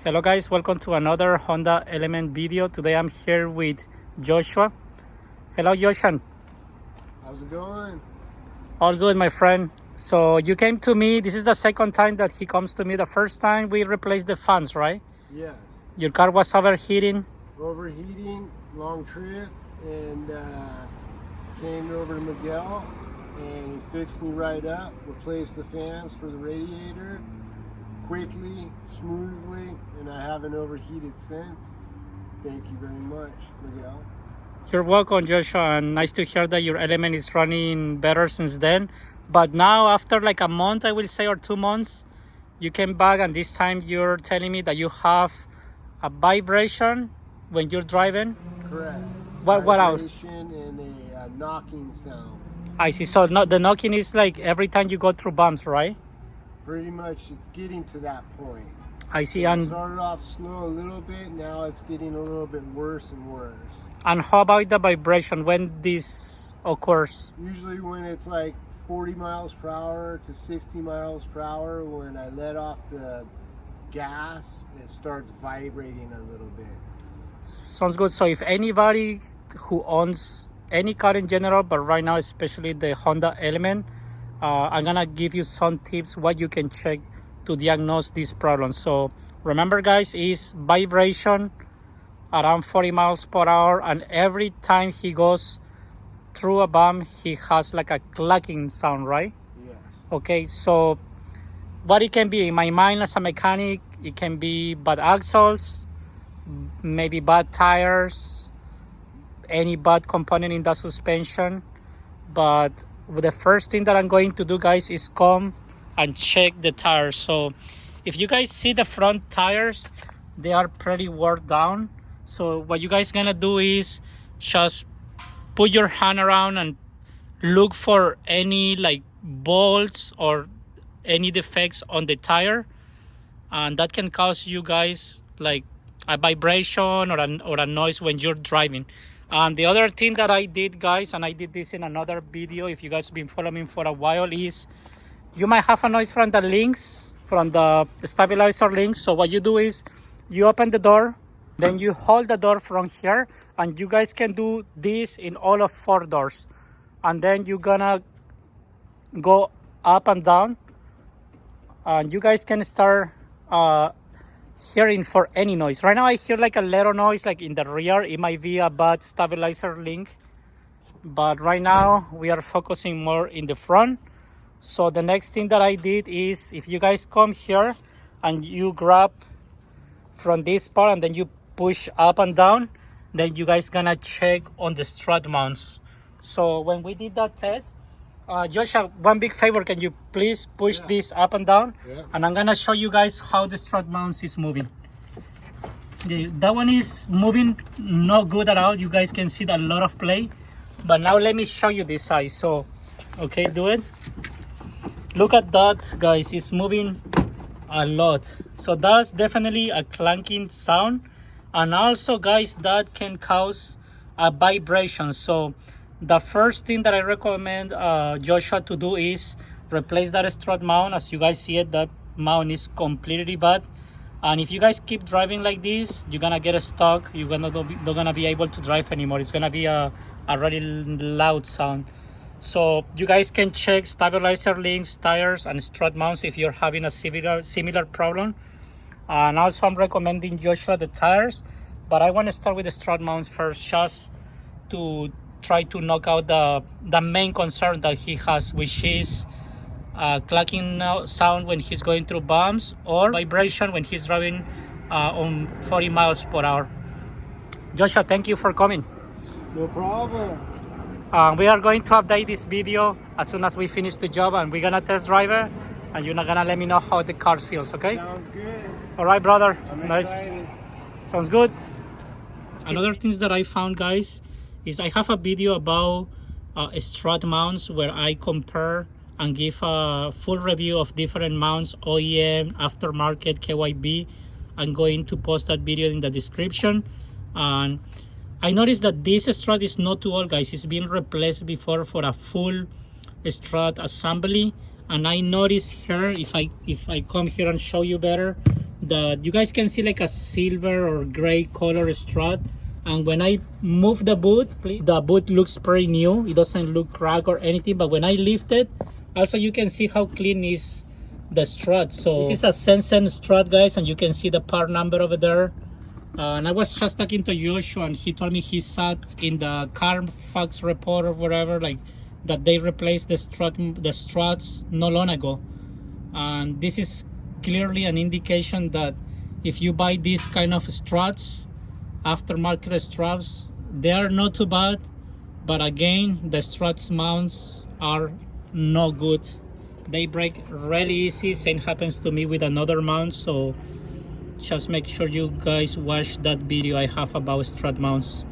Hello guys, welcome to another Honda Element video. Today I'm here with Joshua. Hello Joshua. How's it going? All good my friend. So you came to me, this is the second time that he comes to me. The first time we replaced the fans, right? Yes. Your car was overheating. Overheating, long trip, and came over to Miguel and he fixed me right up, replaced the fans for the radiator quickly, smoothly, and I haven't overheated since. Thank you very much, Miguel. You're welcome Joshua, and nice to hear that your Element is running better since then. But now after like a month, I will say, or 2 months, you came back and this time you're telling me that you have a vibration when you're driving. Correct. What else? Vibration and a knocking sound. I see. So the knocking is like every time you go through bumps, right? Pretty much it's getting to that point. I see. It And started off slow a little bit, now it's getting a little bit worse and worse. how about the vibration when this occurs? Usually when it's like 40 miles per hour to 60 miles per hour, when I let off the gas, it starts vibrating a little bit. Sounds good. So if anybody who owns any car in general, but right now especially the Honda Element, I'm gonna give you some tips what you can check to diagnose this problem. So remember guys, is vibration around 40 miles per hour, and every time he goes through a bump he has like a clunking sound, right? Yes. Okay, so what it can be in my mind as a mechanic, it can be bad axles, maybe bad tires, any bad component in the suspension. But the first thing that I'm going to do guys is come and check the tires. So if you guys see the front tires, they are pretty worn down. So what you guys gonna do is just put your hand around and look for any like bolts or any defects on the tire, and that can cause you guys like a vibration or a noise when you're driving. And the other thing that I did guys, and I did this in another video if you guys been following me for a while, is you might have a noise from the links, from the stabilizer links. So what you do is you open the door, then you hold the door from here, and you guys can do this in all of 4 doors, and then you're gonna go up and down, and you guys can start hearing for any noise. Right now I hear like a little noise like in the rear. It might be a bad stabilizer link, but right now we are focusing more in the front. So the next thing that I did is, if you guys come here and you grab from this part and then you push up and down, then you guys gonna check on the strut mounts. So when we did that test, Joshua, one big favor, can you please push this up and down? Yeah. And I'm gonna show you guys how the strut mounts is moving. That one is moving not good at all. You guys can see that a lot of play. But now let me show you this side. So okay, do it. Look at that guys, it's moving a lot. So that's definitely a clunking sound, and also guys that can cause a vibration. So the first thing that I recommend Joshua to do is replace that strut mount. As you guys see it, that mount is completely bad, and if you guys keep driving like this, you're gonna get stuck. You're not gonna be able to drive anymore. It's gonna be a really loud sound. So you guys can check stabilizer links, tires, and strut mounts if you're having a similar problem. And also I'm recommending Joshua the tires, but I want to start with the strut mounts first, just to try to knock out the main concern that he has, which is clunking sound when he's going through bumps, or vibration when he's driving on 40 miles per hour. Joshua, thank you for coming. No problem. We are going to update this video as soon as we finish the job, and we're gonna test drive it, and you're gonna let me know how the car feels, okay? Sounds good. All right, brother. I'm Nice. excited. Sounds good. Another things that I found, guys, is I have a video about strut mounts where I compare and give a full review of different mounts, OEM, aftermarket, KYB. I'm going to post that video in the description. And I noticed that this strut is not too old, guys. It's been replaced before for a full strut assembly. And I noticed here, if I come here and show you better, you guys can see like a silver or gray color strut, and when I move the boot, the boot looks pretty new. It doesn't look cracked or anything, but when I lift it, also you can see how clean is the strut. So this is a Sensen strut, guys, and you can see the part number over there. And I was just talking to Joshua, and he told me he saw in the Carfax report or whatever, like that they replaced the struts no long ago. And this is clearly an indication that if you buy these kind of struts, aftermarket struts, they are not too bad, but again, the struts mounts are no good. They break really easy. Same happens to me with another mount, so just make sure you guys watch that video I have about strut mounts.